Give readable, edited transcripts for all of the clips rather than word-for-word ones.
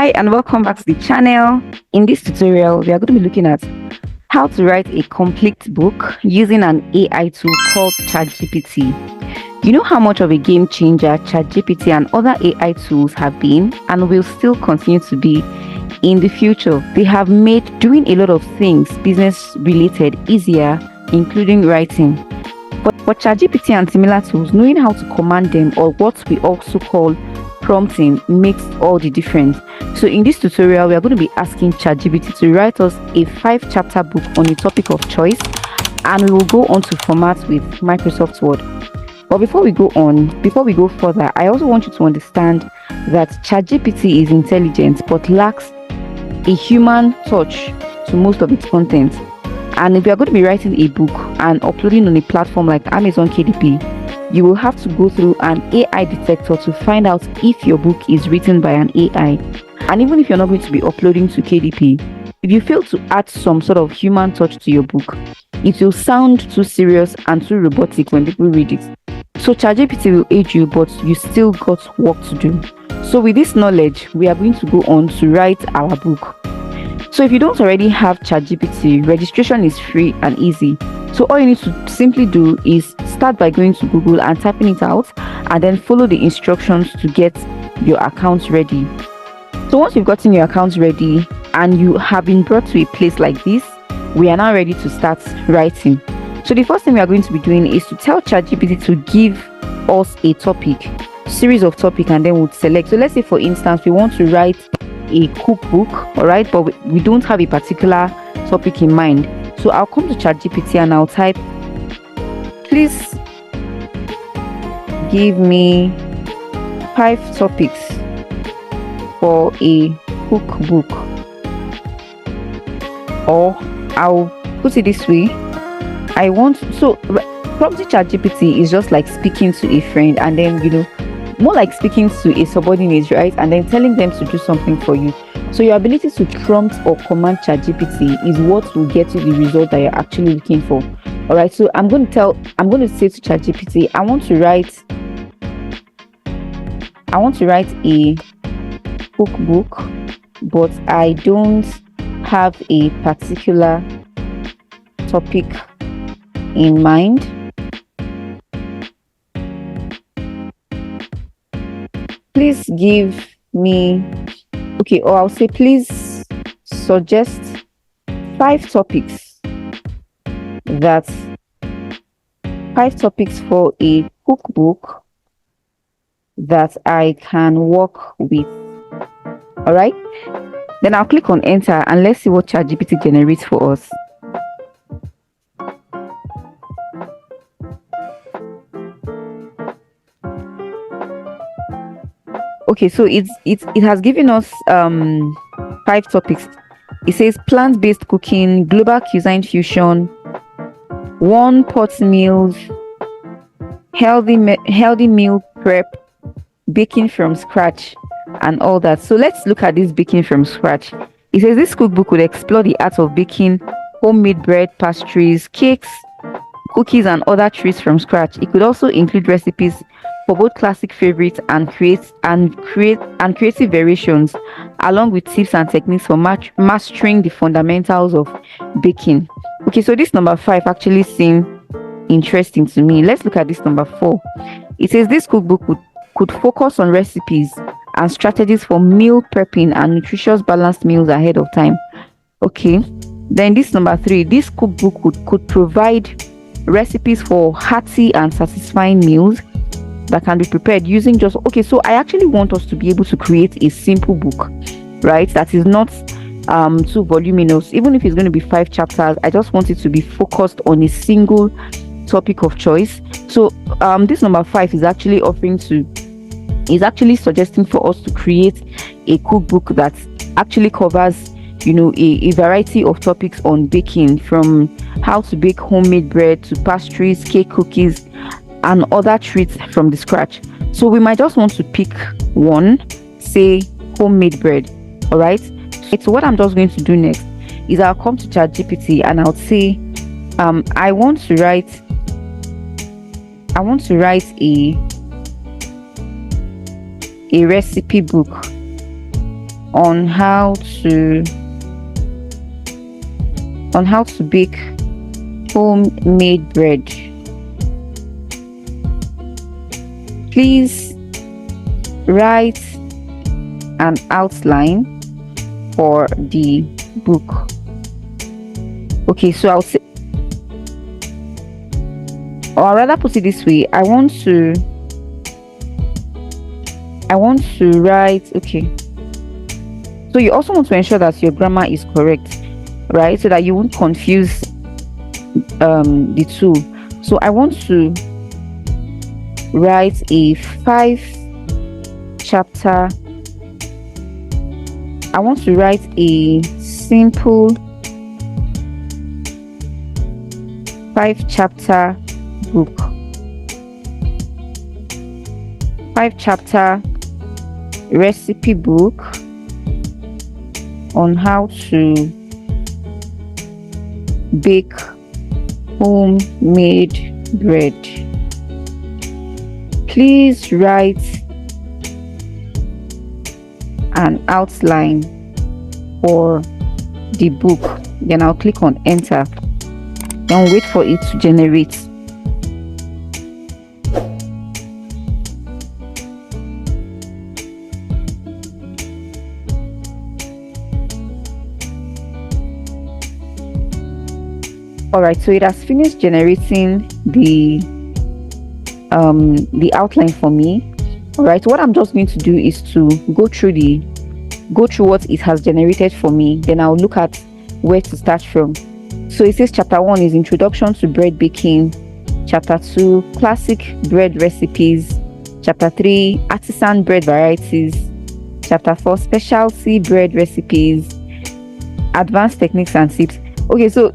Hi and welcome back to the channel. In this tutorial, we are going to be looking at how to write a complete book using an AI tool called ChatGPT. You know how much of a game changer ChatGPT and other AI tools have been and will still continue to be in the future. They have made doing a lot of things business related easier, including writing. But for ChatGPT and similar tools, knowing how to command them, or what we also call prompting, makes all the difference. So in this tutorial, we are going to be asking ChatGPT to write us a 5-chapter book on a topic of choice, and we will go on to format with Microsoft Word. But before we go further, I also want you to understand that ChatGPT is intelligent but lacks a human touch to most of its content. And if you are going to be writing a book and uploading on a platform like Amazon KDP, you will have to go through an AI detector to find out if your book is written by an AI. And even if you're not going to be uploading to KDP, if you fail to add some sort of human touch to your book, it will sound too serious and too robotic when people read it. So ChatGPT will aid you, but you still got work to do. So with this knowledge, we are going to go on to write our book. So if you don't already have ChatGPT, registration is free and easy. So all you need to simply do is start by going to Google and typing it out, and then follow the instructions to get your account ready. So once you've gotten your account ready and you have been brought to a place like this, we are now ready to start writing. So the first thing we are going to be doing is to tell ChatGPT to give us a topic, series of topic, and then we'll select. So let's say, for instance, we want to write a cookbook, all right, but we don't have a particular topic in mind. So I'll come to ChatGPT and I'll type, please give me 5 topics for a cookbook. Or I'll put it this way, prompting ChatGPT is just like speaking to a friend, and then more like speaking to a subordinate, right? And then telling them to do something for you. So your ability to prompt or command ChatGPT is what will get you the result that you're actually looking for. All right. So I'm going to say to ChatGPT, I want to write a cookbook, but I don't have a particular topic in mind. Please give me, or I'll say, please suggest 5 topics for a cookbook that I can work with. All right. Then I'll click on enter and let's see what ChatGPT generates for us. Okay, so it has given us 5 topics. It says plant-based cooking, global cuisine fusion, 1 pot meals, healthy meal prep, baking from scratch, and all that. So let's look at this baking from scratch. It says this cookbook would explore the art of baking homemade bread, pastries, cakes, cookies, and other treats from scratch. It could also include recipes for both classic favorites and creative variations, along with tips and techniques for mastering the fundamentals of baking. Okay, so this number 5 actually seemed interesting to me. Let's look at this number 4. It says this cookbook could focus on recipes and strategies for meal prepping and nutritious balanced meals ahead of time. Okay, then this number 3, this cookbook could provide recipes for hearty and satisfying meals that can be prepared using so I actually want us to be able to create a simple book, right, that is not too voluminous. Even if it's going to be 5 chapters, I just want it to be focused on a single topic of choice. So this number 5 is actually suggesting for us to create a cookbook that actually covers a variety of topics on baking, from how to bake homemade bread to pastries, cake, cookies, and other treats from the scratch. So we might just want to pick one, say homemade bread. All right. So what I'm just going to do next is I'll come to ChatGPT and I'll say, I want to write a recipe book on how to bake homemade bread. Please write an outline for the book. Okay, so I'll rather put it this way. I want to write. Okay, so you also want to ensure that your grammar is correct, right? So that you won't confuse the two. So I want to write a 5-chapter. I want to write a simple 5-chapter book. 5-chapter recipe book on how to bake homemade bread. Please write an outline for the book. Then I'll click on enter and wait for it to generate. All right, so it has finished generating the outline for me. All right, what I'm just going to do is to go through what it has generated for me. Then I'll look at where to start from. So it says chapter 1 is introduction to bread baking, chapter 2 classic bread recipes, chapter 3 artisan bread varieties, chapter 4 specialty bread recipes, advanced techniques and tips. Okay, so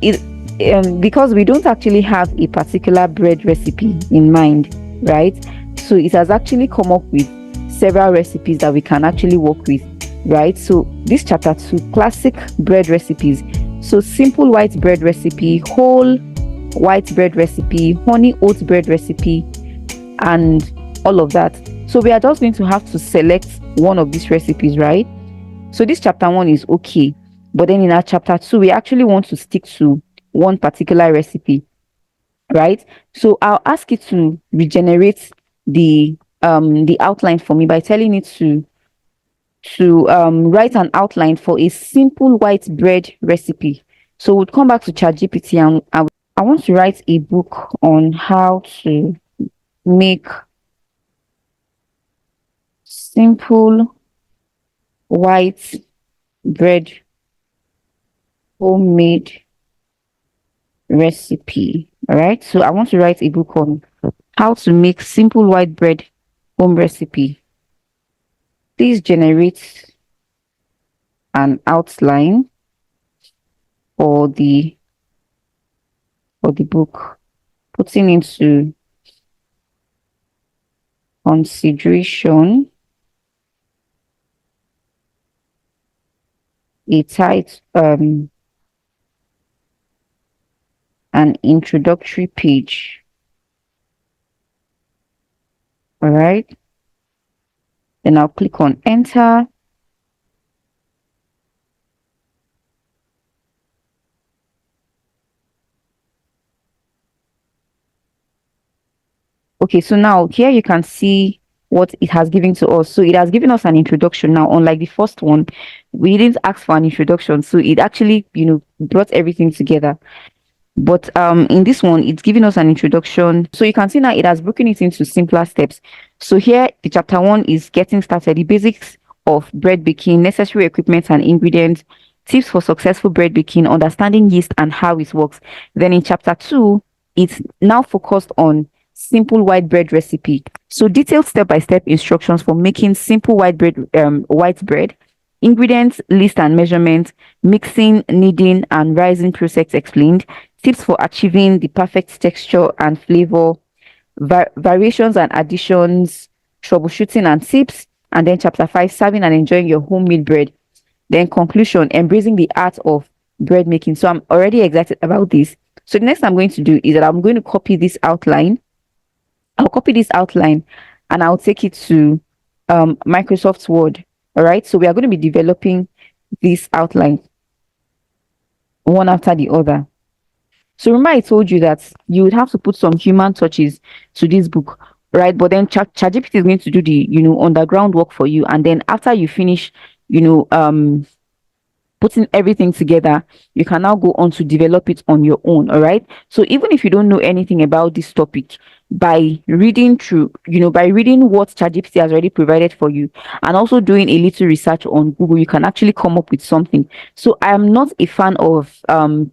because we don't actually have a particular bread recipe in mind, right? So it has actually come up with several recipes that we can actually work with, right? So this chapter 2 classic bread recipes. So simple white bread recipe, whole white bread recipe, honey oat bread recipe, and all of that. So we are just going to have to select one of these recipes, right? So this chapter 1 is okay, but then in our chapter 2 we actually want to stick to one particular recipe, right? So I'll ask it to regenerate the outline for me by telling it to write an outline for a simple white bread recipe. So we'll come back to ChatGPT and I want to write a book on how to make simple white bread homemade recipe. All right, so I want to write a book on how to make simple white bread home recipe. Please generate an outline for the book, putting into consideration a tight an introductory page. All right, then I'll click on enter. Okay, so now here you can see what it has given to us. So it has given us an introduction. Now, unlike the first one, we didn't ask for an introduction, so it actually brought everything together. But in this one, it's giving us an introduction. So you can see now it has broken it into simpler steps. So here, the chapter 1 is getting started, the basics of bread baking, necessary equipment and ingredients, tips for successful bread baking, understanding yeast and how it works. Then in chapter 2, it's now focused on simple white bread recipe. So detailed step-by-step instructions for making simple white bread, ingredients, list and measurement, mixing, kneading and rising process explained, tips for achieving the perfect texture and flavor, variations and additions, troubleshooting and tips, and then chapter 5, serving and enjoying your homemade bread. Then conclusion, embracing the art of bread making. So I'm already excited about this. So the next I'm going to do is that I'm going to copy this outline. I'll copy this outline and I'll take it to Microsoft Word. All right. So we are going to be developing this outline one after the other. So remember, I told you that you would have to put some human touches to this book, right? But then ChatGPT is going to do the underground work for you, and then after you finish, you know, putting everything together, you can now go on to develop it on your own. All right. So even if you don't know anything about this topic, by reading through, by reading what ChatGPT has already provided for you and also doing a little research on Google, you can actually come up with something. So I am not a fan of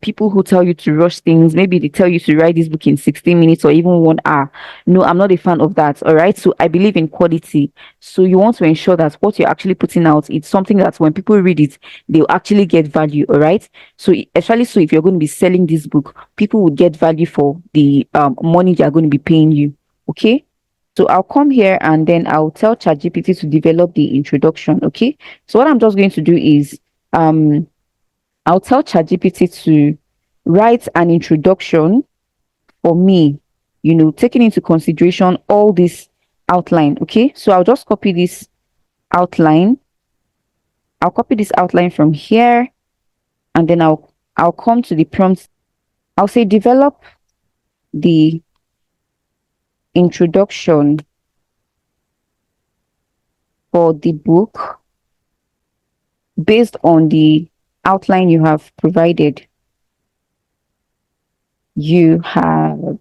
people who tell you to rush things. Maybe they tell you to write this book in 16 minutes or even 1 hour. No, I'm not a fan of that. All right. So I believe in quality. So you want to ensure that what you're actually putting out, it's something that when people read it, they'll actually get value. All right. So especially so if you're going to be selling this book, people will get value for the money they're going to be paying you. Okay. So I'll come here and then I'll tell ChatGPT to develop the introduction. Okay. So what I'm just going to do is I'll tell ChatGPT to write an introduction for me, taking into consideration all this outline. Okay. So I'll just copy this outline. I'll copy this outline from here and then I'll come to the prompt. I'll say develop the introduction for the book based on the outline you have provided. You have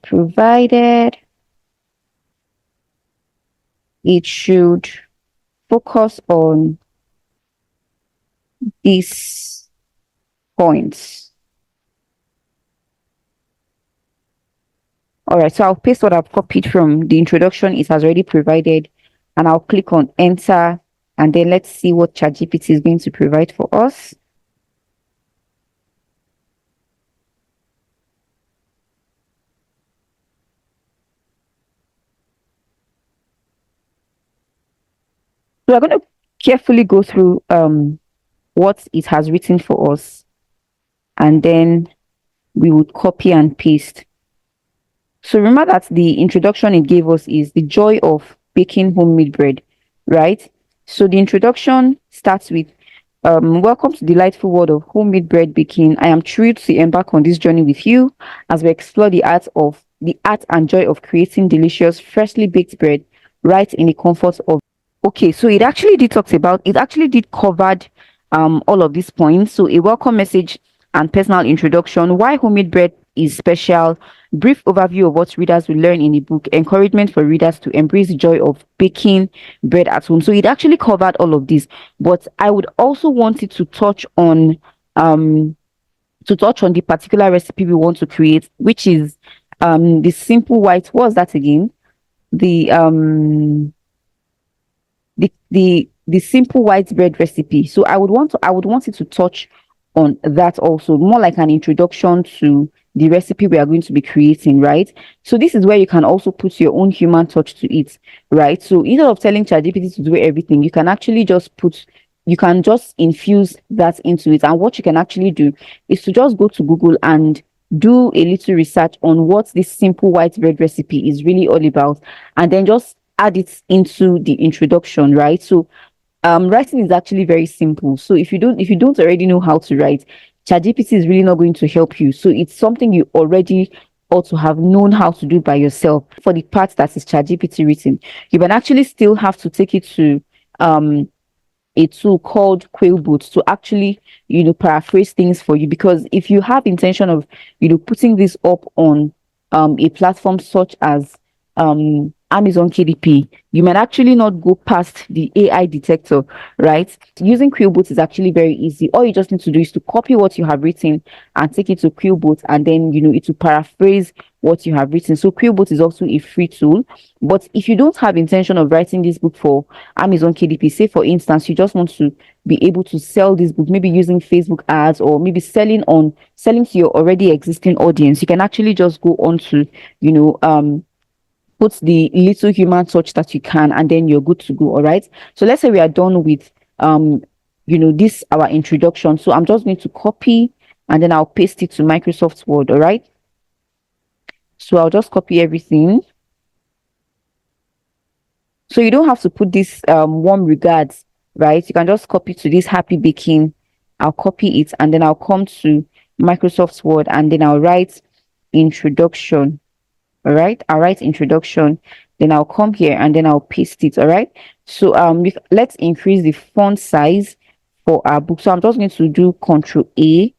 provided. It should focus on these points. All right, so I'll paste what I've copied from the introduction it has already provided, and I'll click on enter, and then let's see what ChatGPT is going to provide for us. So we're going to carefully go through what it has written for us, and then we would copy and paste. So remember that the introduction it gave us is the joy of baking homemade bread, right? So the introduction starts with welcome to the delightful world of homemade bread baking. I am thrilled to embark on this journey with you as we explore the art and joy of creating delicious, freshly baked bread right in the comfort of. Okay, so it actually did covered all of these points. So a welcome message and personal introduction, why homemade bread is special, brief overview of what readers will learn in the book, encouragement for readers to embrace the joy of baking bread at home. So it actually covered all of this, but I would also want it to touch on the particular recipe we want to create, which is the simple white. What was that again? The the simple white bread recipe. So I would want it to touch on that also, more like an introduction to the recipe we are going to be creating, right? So this is where you can also put your own human touch to it, right? So instead of telling ChatGPT to do everything, you can actually you can just infuse that into it. And what you can actually do is to just go to Google and do a little research on what this simple white bread recipe is really all about, and then just add it into the introduction, right? So writing is actually very simple. So if you don't already know how to write, ChatGPT is really not going to help you. So it's something you already ought to have known how to do by yourself. For the part that is ChatGPT written, you can actually still have to take it to a tool called Quillbot to actually, paraphrase things for you. Because if you have intention of, putting this up on a platform such as Amazon KDP, you might actually not go past the AI detector, right? Using Quillbot is actually very easy. All you just need to do is to copy what you have written and take it to Quillbot, and then it will paraphrase what you have written. So Quillbot is also a free tool. But if you don't have intention of writing this book for Amazon KDP, say for instance, you just want to be able to sell this book, maybe using Facebook ads or maybe selling to your already existing audience, you can actually just go on to, put the little human touch that you can, and then you're good to go. All right. So let's say we are done with this our introduction. So I'm just going to copy and then I'll paste it to Microsoft Word. All right. So I'll just copy everything. So you don't have to put this warm regards, right? You can just copy to this happy baking. I'll copy it and then I'll come to Microsoft Word and then I'll write introduction. All right, I'll write introduction. Then I'll come here and then I'll paste it. All right. So let's increase the font size for our book. So I'm just going to do Control A.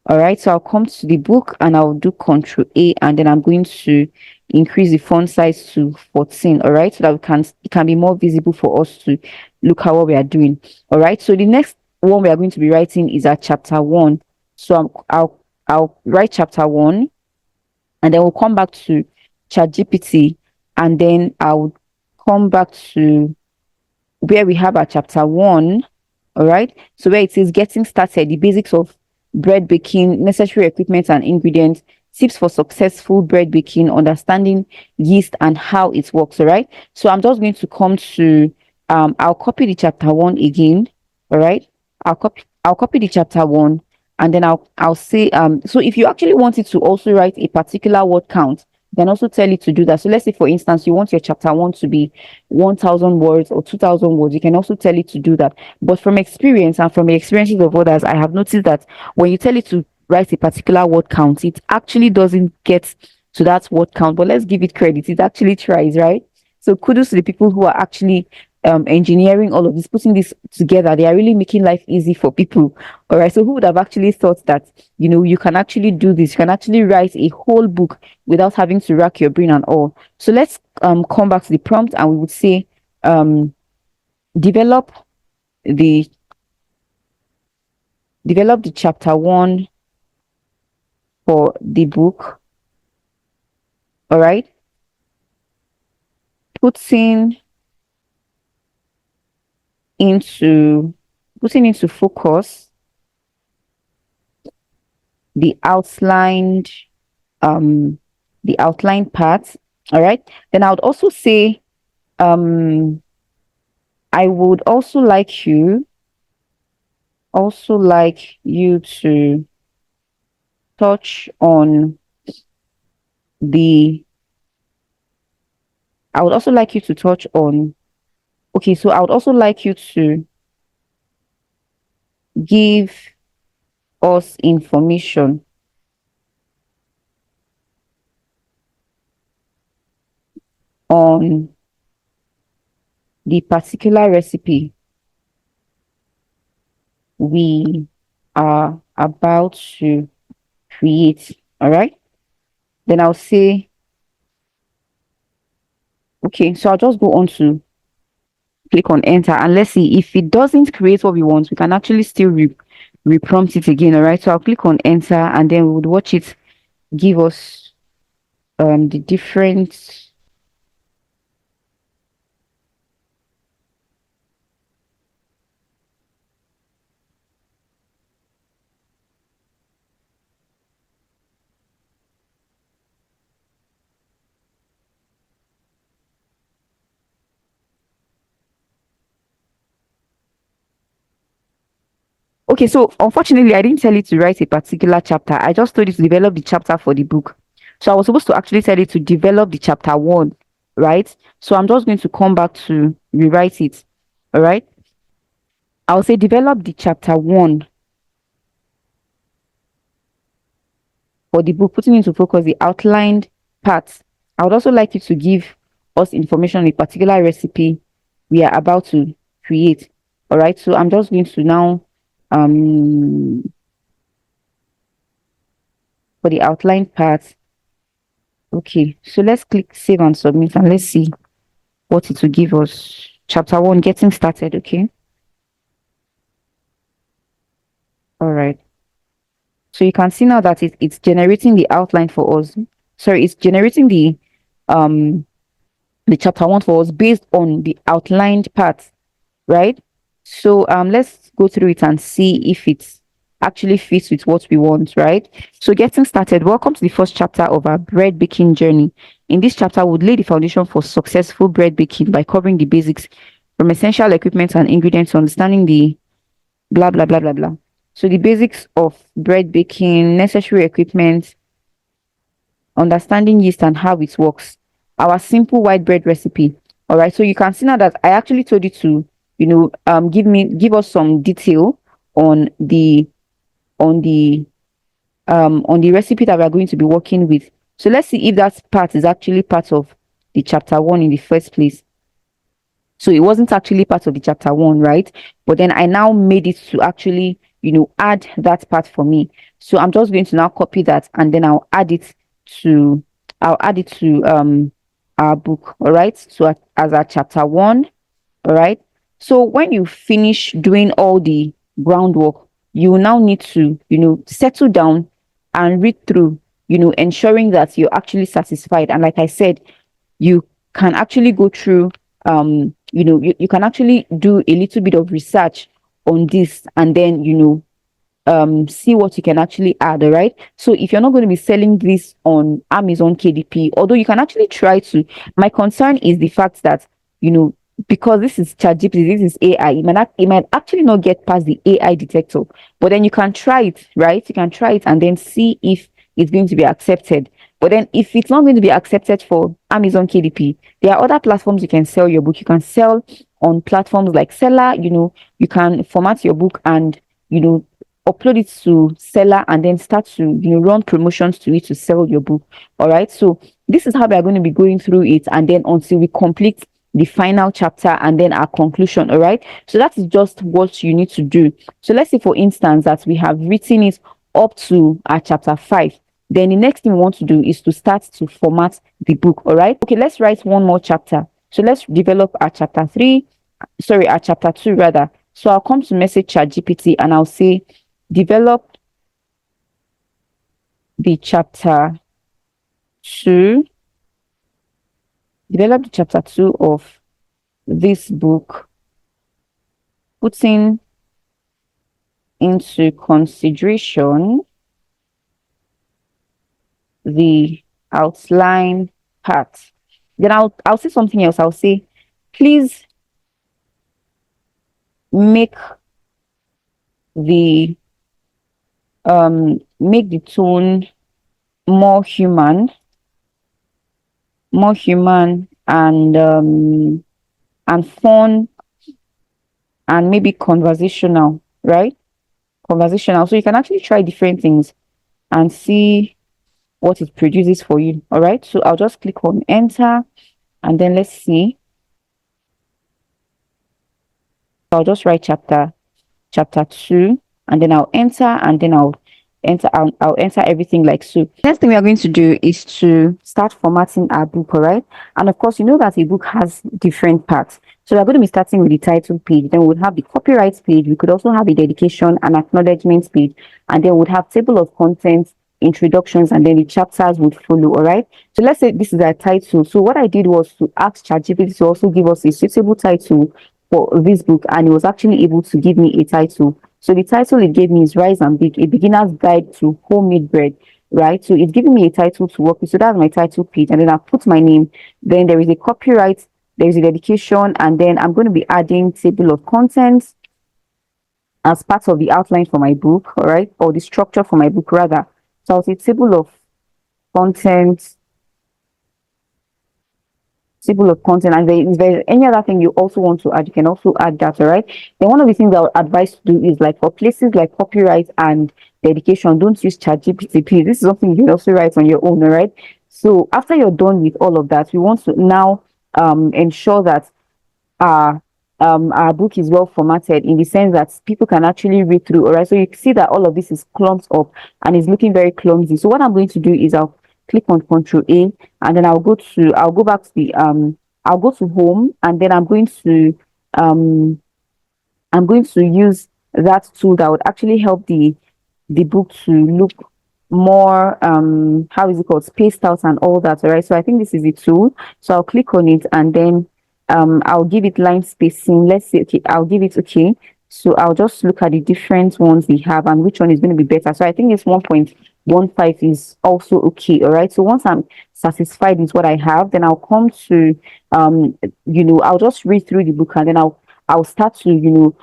All right, so I'll come to the book and I'll do Control A and then I'm going to increase the font size to 14. All right, so that it can be more visible for us to look at what we are doing. All right, so the next one we are going to be writing is at chapter 1. So I'll write chapter 1 and then we'll come back to ChatGPT and then I'll come back to where we have our chapter 1. All right, so where it says getting started, the basics of bread baking, necessary equipment and ingredients, tips for successful bread baking, understanding yeast and how it works. All right, so I'm just going to come to I'll copy the chapter 1 again. All right, I'll copy the chapter 1 and then I'll say so if you actually wanted to also write a particular word count, then also tell it to do that. So let's say for instance you want your chapter 1 to be 1000 words or 2000 words, you can also tell it to do that. But from experience and from the experiences of others, I have noticed that when you tell it to write a particular word count, it actually doesn't get to that word count. But let's give it credit, it actually tries, right? So kudos to the people who are actually engineering all of this, putting this together. They are really making life easy for people. All right, so who would have actually thought that, you can actually do this, you can actually write a whole book without having to rack your brain and all. So let's come back to the prompt and we would say um develop the chapter 1 for the book. All right, putting into focus the outlined part. All right, then I would also say I would also like you to touch on the I would also like you to touch on okay, so I would also like you to give us information on the particular recipe we are about to create. All right, then I'll say okay, so I'll just go on to click on enter and let's see if it doesn't create what we want, we can actually still reprompt it again. All right, so I'll click on enter and then we would watch it give us the different okay, so unfortunately I didn't tell it to write a particular chapter, I just told it to develop the chapter for the book. So I was supposed to actually tell it to develop the chapter 1, right? So I'm just going to come back to rewrite it. All right, I'll say develop the chapter 1 for the book, putting into focus the outlined parts. I would also like you to give us information on a particular recipe we are about to create. All right, so I'm just going to now for the outlined part. Okay, so let's click save and submit and let's see what it will give us. Chapter 1, getting started. Okay, all right, so you can see now that it's generating the outline for us. Sorry, it's generating um the chapter 1 for us based on the outlined part, right? So let's go through it and see if it actually fits with what we want, right? So getting started, welcome to the first chapter of our bread baking journey. In this chapter, we'll lay the foundation for successful bread baking by covering the basics from essential equipment and ingredients to understanding the blah blah blah blah blah. So the basics of bread baking, necessary equipment, understanding yeast and how it works. Our simple white bread recipe. All right. So you can see now that I actually told you to, give us some detail on the on the on the recipe that we are going to be working with. So let's see if that part is actually part of the chapter one in the first place. So it wasn't actually part of the chapter one, right? But then I now made it to actually, add that part for me. So I'm just going to now copy that and then to I'll add it to our book. All right. So as our chapter one. All right. So when you finish doing all the groundwork, you will now need to, settle down and read through, ensuring that you're actually satisfied. And like I said, you can actually go through, you can actually do a little bit of research on this and then, see what you can actually add. All right. So if you're not going to be selling this on Amazon KDP, although you can actually try to, my concern is the fact that, because this is ChatGPT, this is AI, it might actually not get past the AI detector. But then you can try it, right? You can try it and then see if it's going to be accepted. But then if it's not going to be accepted for Amazon KDP, there are other platforms you can sell your book. You can sell on platforms like Seller, you can format your book and upload it to Seller and then start to run promotions to it to sell your book. All right. So this is how we are going to be going through it, and then until we complete the final chapter and then our conclusion. All right. So that is just what you need to do. So let's say, for instance, that we have written it up to our chapter 5. Then the next thing we want to do is to start to format the book. All right. Okay, let's write one more chapter. So let's develop our chapter 3, sorry, our chapter 2 rather. So I'll come to message ChatGPT and I'll say, develop the chapter 2, develop the chapter 2 of this book, putting into consideration the outline part. Then I'll say something else. I'll say, please make the tone more human and fun and maybe conversational, right? Conversational. So you can actually try different things and see what it produces for you. All right. So I'll just click on enter and then let's see. I'll just write chapter 2 and then I'll enter and then I'll enter everything like so. Next thing we are going to do is to start formatting our book. All right. And of course, you know that a book has different parts. So we're going to be starting with the title page. Then we'll have the copyright page. We could also have a dedication and acknowledgement page. And then we'll have table of contents, introductions, and then the chapters would follow. All right. So let's say this is our title. So what I did was to ask ChatGPT to also give us a suitable title for this book, and it was actually able to give me a title. So the title it gave me is Rise and Bake, a beginner's guide to homemade bread, right? So it's giving me a title to work with. So that's my title page. And then I put my name. Then there is a copyright, there is a dedication, and then I'm going to be adding table of contents as part of the outline for my book, all right? Or the structure for my book rather. So I'll say table of contents, and if there's any other thing you also want to add, you can also add that. All right. Then one of the things I would advise to do is, like, for places like copyright and dedication, don't use ChatGPT, please. This is something you can also write on your own. All right. So after you're done with all of that, we want to now ensure that our book is well formatted, in the sense that people can actually read through. All right. So you see that all of this is clumped up and is looking very clumsy. So what I'm going to do is I'll click on Control A, and then I'll go back to the I'll go to home, and then um I'm going to use that tool that would actually help the book to look more how is it called, spaced out and all that. All right. So I think this is the tool. So I'll click on it and then I'll give it line spacing. Let's say, okay, I'll give it okay. So I'll just look at the different ones we have and which one is going to be better. So I think this 1.15 is also okay. All right. So once I'm satisfied with what I have, then I'll come to I'll just read through the book, and then I'll start to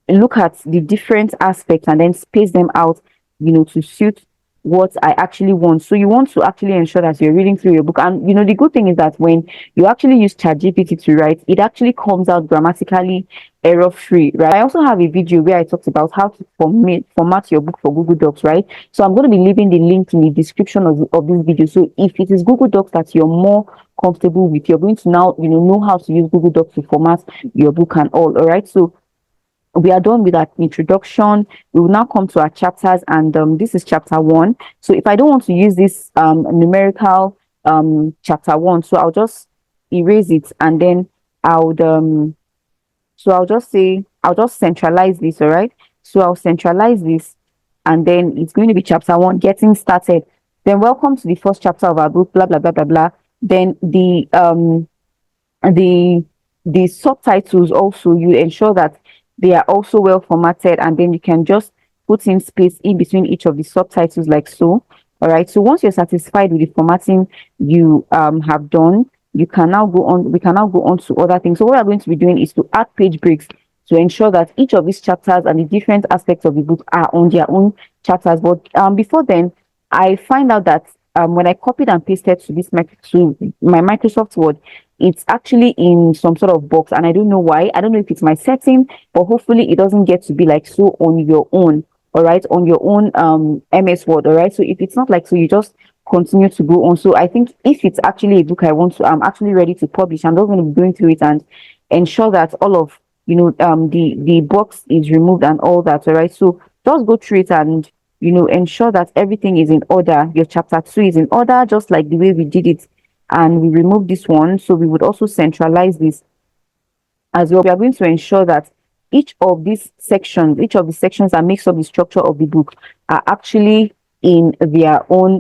look at the different aspects and then space them out, to suit what I actually want. So you want to actually ensure that you're reading through your book. And the good thing is that when you actually use ChatGPT to write, it actually comes out grammatically error free, right? I also have a video where I talked about how to format your book for Google Docs, right? So I'm going to be leaving the link in the description of this video. So if it is Google Docs that you're more comfortable with, you're going to now know how to use Google Docs to format your book and all right? So we are done with that introduction. We will now come to our chapters, and this is chapter 1. So if I don't want to use this numerical chapter 1, so I'll just erase it, and then I'll just say I'll just centralize this. All right, so I'll centralize this, and then it's going to be chapter 1, getting started. Then welcome to the first chapter of our book, blah blah blah blah blah. Then the subtitles, also you ensure that they are also well formatted, and then you can just put in space in between each of the subtitles, like so. All right, so once you're satisfied with the formatting you have done, you can now go on we can now go on to other things. So what we're going to be doing is to add page breaks to ensure that each of these chapters and the different aspects of the book are on their own chapters. But before then, I find out that when I copied and pasted to my Microsoft Word, it's actually in some sort of box, and I don't know why. I don't know if it's my setting, but hopefully it doesn't get to be like so on your own. All right, on your own MS Word. All right, so if it's not like so, you just continue to go on. So I think if it's actually a book I want to, I'm actually ready to publish, I'm just going to be going through it and ensure that all of the box is removed and all that. All right, so just go through it and ensure that everything is in order. Your chapter 2 is in order, just like the way we did it, and we removed this one. So we would also centralize this as well. We are going to ensure that each of the sections that makes up the structure of the book are actually in their own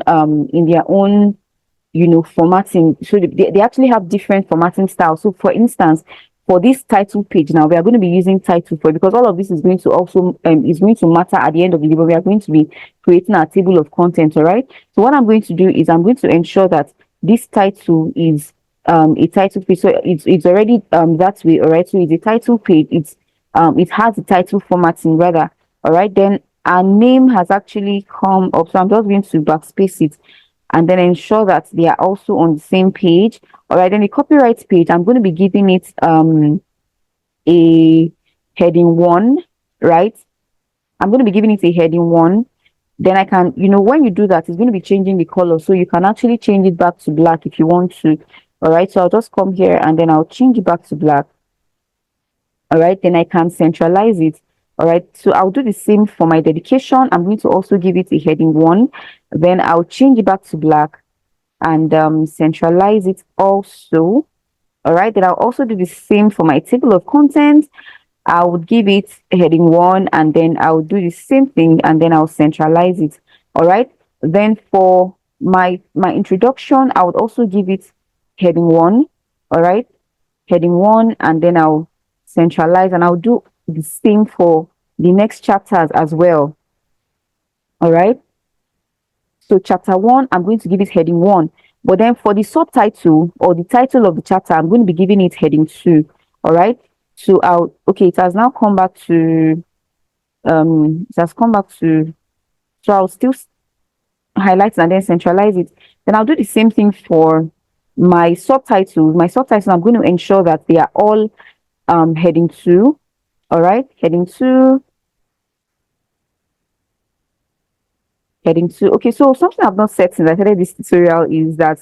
formatting. So they actually have different formatting styles. So for instance, for this title page, now we are going to be using title for it, because all of this is going to also is going to matter at the end of the day. But we are going to be creating a table of content. All right, so what I'm going to do is I'm going to ensure that this title is a title page. So it's already that way. All right, so it's a title page. It has the title formatting rather. All right, then our name has actually come up, so I'm just going to backspace it and then ensure that they are also on the same page. All right, then the copyright page, I'm going to be giving it a heading 1, right? I'm going to be giving it a heading 1. Then I can, when you do that, it's going to be changing the color, so you can actually change it back to black if you want to. All right, so I'll just come here and then I'll change it back to black. All right, then I can centralize it. All right, so I'll do the same for my dedication. I'm going to also give it a heading 1. Then I'll change it back to black and centralize it also. All right, then I'll also do the same for my table of contents. I would give it heading 1, and then I'll do the same thing, and then I'll centralize it. All right, then for my introduction, I would also give it heading 1. All right, heading 1, and then I'll centralize, and I'll do the same for the next chapters as well. All right, so chapter 1, I'm going to give it heading 1, but then for the subtitle or the title of the chapter, I'm going to be giving it heading 2. All right, so it has now come back to so I'll still highlight and then centralize it. Then I'll do the same thing for my subtitles. I'm going to ensure that they are all heading 2. All right, heading 2. Okay, so something I've not said since I started this tutorial is that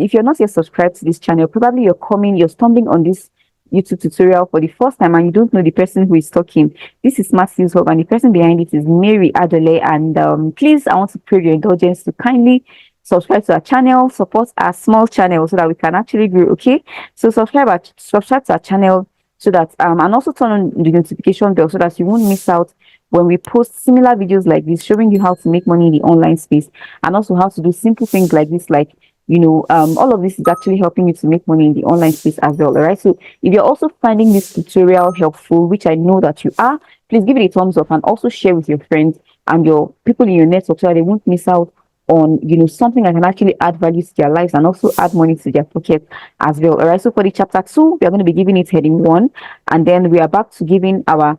if you're not yet subscribed to this channel, probably you're stumbling on this YouTube tutorial for the first time and you don't know the person who is talking. This is Smart Skills Hub, and the person behind it is Mary Adole. And please, I want to crave your indulgence to kindly subscribe to our channel, support our small channel so that we can actually grow. Okay, so subscribe to our channel so that and also turn on the notification bell so that you won't miss out when we post similar videos like this, showing you how to make money in the online space, and also how to do simple things like this, like all of this is actually helping you to make money in the online space as well. All right, so if you're also finding this tutorial helpful, which I know that you are, please give it a thumbs up and also share with your friends and your people in your network so that they won't miss out on something that can actually add value to their lives and also add money to their pocket as well. All right, so for the chapter 2, we are going to be giving it heading 1, and then we are back to giving our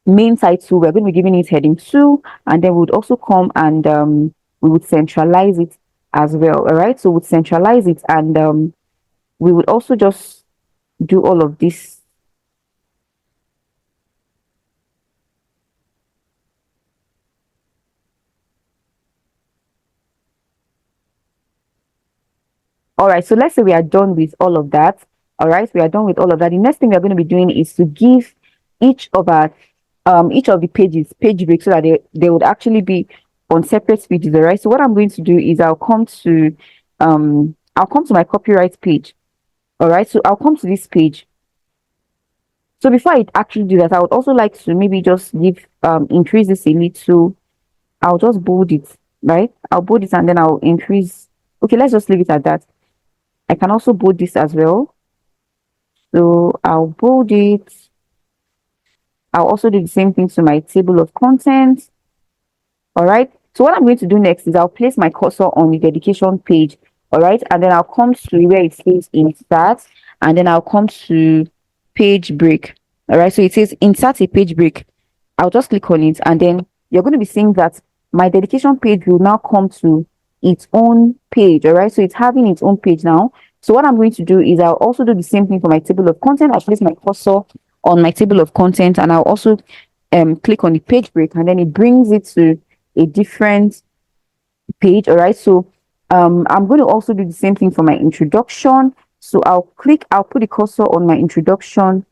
main title, we're going to be giving it heading 2, and then we would also come and we would centralize it as well. All right, so we'd centralize it, and we would also just do all of this. All right, so let's say we are done with all of that. All right, we are done with all of that. The next thing we're going to be doing is to give each of our each of the pages page break, so that they would actually be on separate pages. All right, so what I'm going to do is I'll come to my copyright page. All right, so I'll come to this page. So before I actually do that, I would also like to maybe just give increase this a little. I'll just bold it, right? I'll bold it and then I'll increase. Okay, let's just leave it at that. I can also bold this as well. So I'll bold it. I'll also do the same thing to my table of contents. All right. So what I'm going to do next is I'll place my cursor on the dedication page. All right. And then I'll come to where it says insert, and then I'll come to page break. All right. So it says insert a page break. I'll just click on it, and then you're going to be seeing that my dedication page will now come to its own page. All right. So it's having its own page now. So what I'm going to do is I'll also do the same thing for my table of content. I'll place my cursor on my table of content, and I'll also click on the page break, and then it brings it to a different page. All right, so I'm going to also do the same thing for my introduction. So I'll put the cursor on my introduction,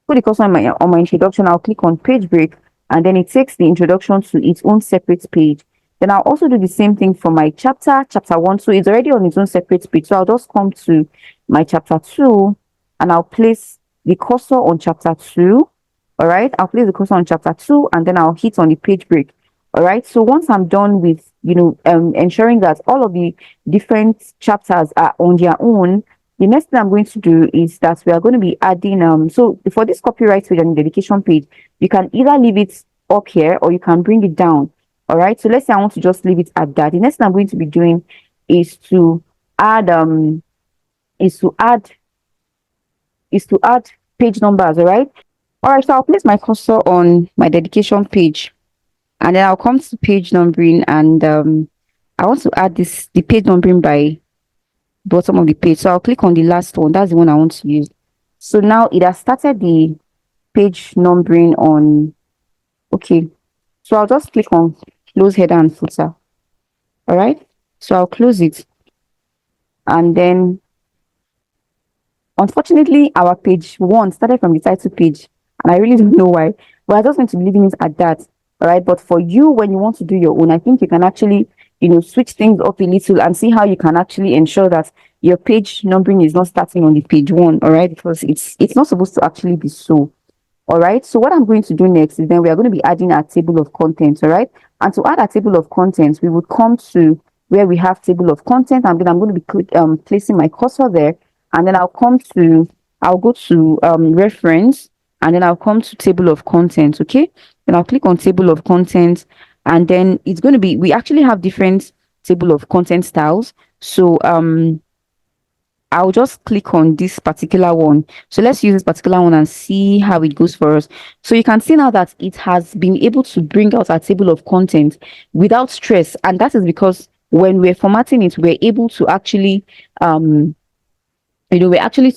put the cursor on my introduction. I'll click on page break, and then it takes the introduction to its own separate page. Then I'll also do the same thing for my chapter 1. So it's already on its own separate page. So I'll just come to my chapter 2, and I'll place the cursor on chapter 2. All right, I'll place the cursor on chapter 2, and then I'll hit on the page break. All right, so once I'm done with ensuring that all of the different chapters are on their own, the next thing I'm going to do is that we are going to be adding so for this copyright page and dedication page, you can either leave it up here or you can bring it down. All right, so let's say I want to just leave it at that. The next thing I'm going to be doing is to add is to add is to add page numbers. All right. All right, so I'll place my cursor on my dedication page, and then I'll come to page numbering, and I want to add the page numbering by bottom of the page. So I'll click on the last one. That's the one I want to use. So now it has started the page numbering on. Okay, so I'll just click on close header and footer. All right, so I'll close it, and then unfortunately our page 1 started from the title page, and I really don't know why, but I just want to be leaving it at that. All right, but for you, when you want to do your own, I think you can actually switch things up a little and see how you can actually ensure that your page numbering is not starting on the page 1. All right, because it's not supposed to actually be so. All right, so what I'm going to do next is then we are going to be adding our table of contents. All right, and to add a table of contents, we would come to where we have table of content, and then I'm going to be placing my cursor there, and then I'll go to reference, and then I'll come to table of contents. Okay, then I'll click on table of contents, and then it's going to be, we actually have different table of content styles. So I'll just click on this particular one. So let's use this particular one and see how it goes for us. So you can see now that it has been able to bring out our table of content without stress. And that is because when we're formatting it, we're able to actually, we're actually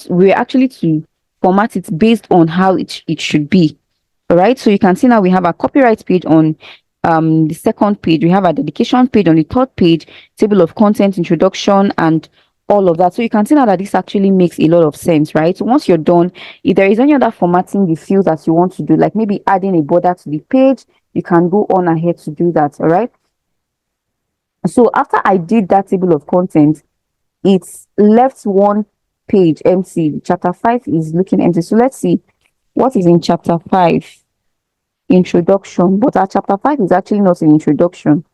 to format it based on how it should be. All right. So you can see now we have a copyright page on the second page. We have a dedication page on the third page, table of content, introduction, and all of that. So you can see now that this actually makes a lot of sense, right? So once you're done, if there is any other formatting you feel that you want to do, like maybe adding a border to the page, you can go on ahead to do that. All right. So after I did that table of content, it's left one page empty. Chapter 5 is looking empty. So let's see what is in chapter 5. Introduction, but our chapter 5 is actually not an introduction.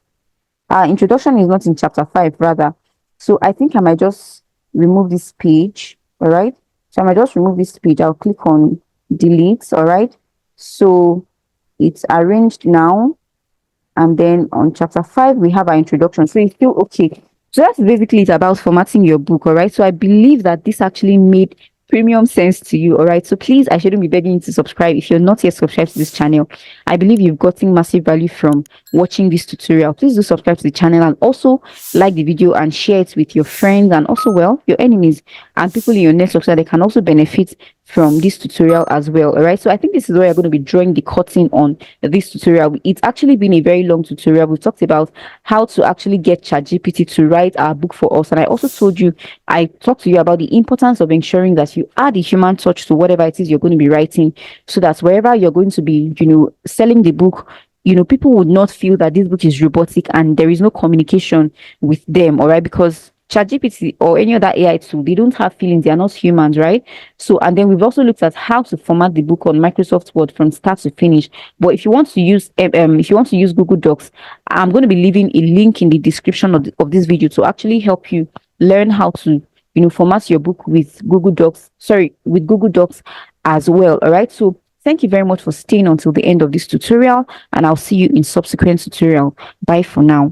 Our introduction is not in chapter 5, rather. So I think I might just remove this page. All right, so I might just remove this page. I'll click on delete. All right, so it's arranged now, and then on chapter 5 we have our introduction, so it's still okay. So that's basically it about formatting your book. All right, so I believe that this actually made premium sense to you. All right. So please, I shouldn't be begging you to subscribe if you're not yet subscribed to this channel. I believe you've gotten massive value from watching this tutorial. Please do subscribe to the channel and also like the video and share it with your friends and also, well, your enemies and people in your network so that they can also benefit from this tutorial as well. All right. So I think this is where you're going to be drawing the curtain on this tutorial. It's actually been a very long tutorial. We talked about how to actually get ChatGPT to write our book for us. And I also told you, I talked to you about the importance of ensuring that you add a human touch to whatever it is you're going to be writing so that wherever you're going to be, selling the book, people would not feel that this book is robotic and there is no communication with them. All right. Because ChatGPT or any other AI tool, they don't have feelings, they are not humans, right? So, and then we've also looked at how to format the book on Microsoft Word from start to finish. But if you want to use Google Docs, I'm going to be leaving a link in the description of this video to actually help you learn how to format your book with Google Docs as well. All right. So thank you very much for staying until the end of this tutorial, and I'll see you in subsequent tutorial. Bye for now.